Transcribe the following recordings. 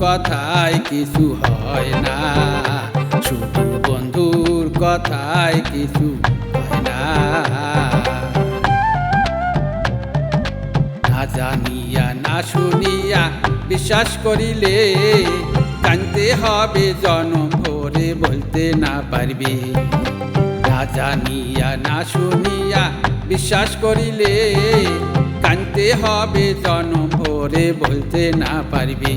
কথায় কিছু হয় না, শুধু বন্ধুর কথায় কিছু হয় না। না জানিয়া না শুনিয়া বিশ্বাস করিলে কানতে হবে জনম ভরে, বলতে না পারবে। না জানিয়া না শুনিয়া বিশ্বাস করিলে কানতে হবে জনম ভরে, বলতে না পারবে।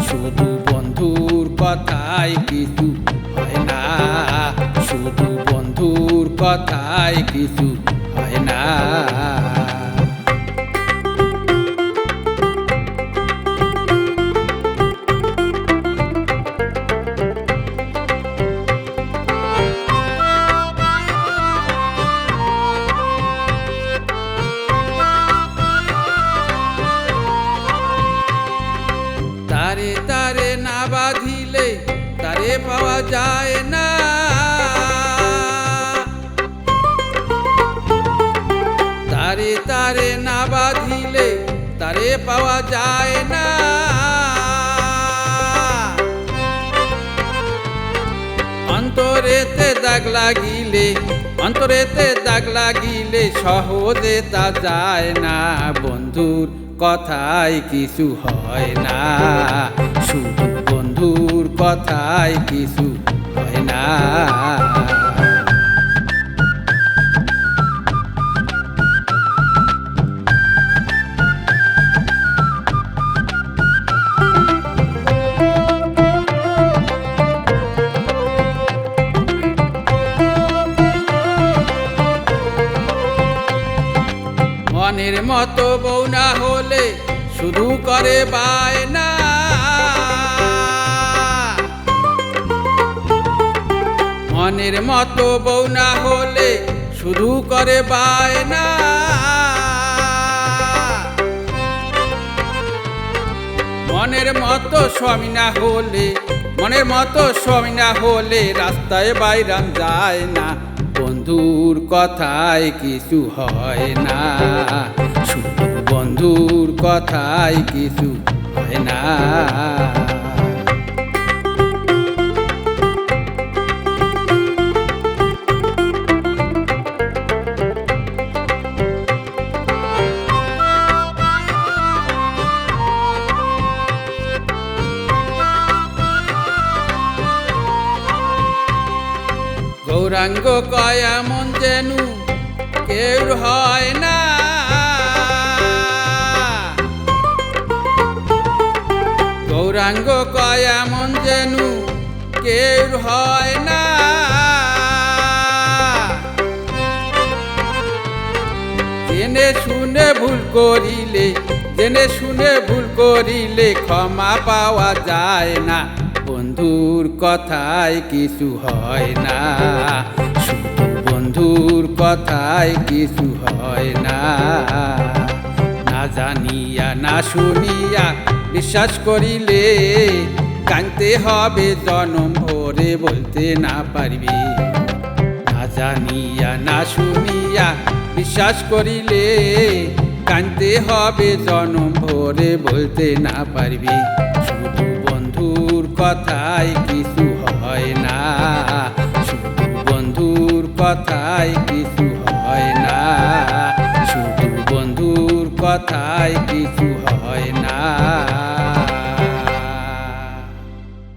শুধু বন্ধুর কথায় কিছু হয় না, শুধু বন্ধুর কথায় কিছু হয় না। তারে তারে না বাঁধিলে তারে পাওয়া যায় না, তারে তারে না বাঁধিলে তারে পাওয়া যায় না। অন্তরেতে দাগ লাগিলে, অন্তরেতে দাগ লাগিলে সহজে তা যায় না। বন্ধুর কথায় কিছু হয় না, শুধু বন্ধুর কথায় কিছু হয় না। মনের মতো বউ না হলে শুধু করে বায়না, মনের মতো বউ না হলে শুধু করে বায়না। মনের মতো স্বামী না হলে, মনের মতো স্বামী না হলে রাস্তায় বাইরাম যায় না। বন্ধুর কথায় কিছু হয় না, শুধু বন্ধুর কথায় কিছু হয় না। গৌরাঙ্গ কয় এমন যেন কেউ হয় না, গৌরাঙ্গ কয় এমন যেন কেউ হয় না। জেনে শুনে ভুল করিলে, জেনে শুনে ভুল করিলে ক্ষমা পাওয়া যায় না। বন্ধুর কথায় কিছু হয় না, শুধু বন্ধুর কথায় কিছু হয় না। না জানিয়া না শুনিয়া বিশ্বাস করিলে কানতে হবে জনম ভরে, বলতে না পারবি। না জানিয়া না শুনিয়া বিশ্বাস করিলে কানতে হবে জনম ভরে, বলতে না পারবি। শুধু বন্ধুর কথায় কিছু হয় না, শুধু বন্ধুর কথায় কিছু হয় না, শুধু বন্ধুর কথায় কিছু হয় না।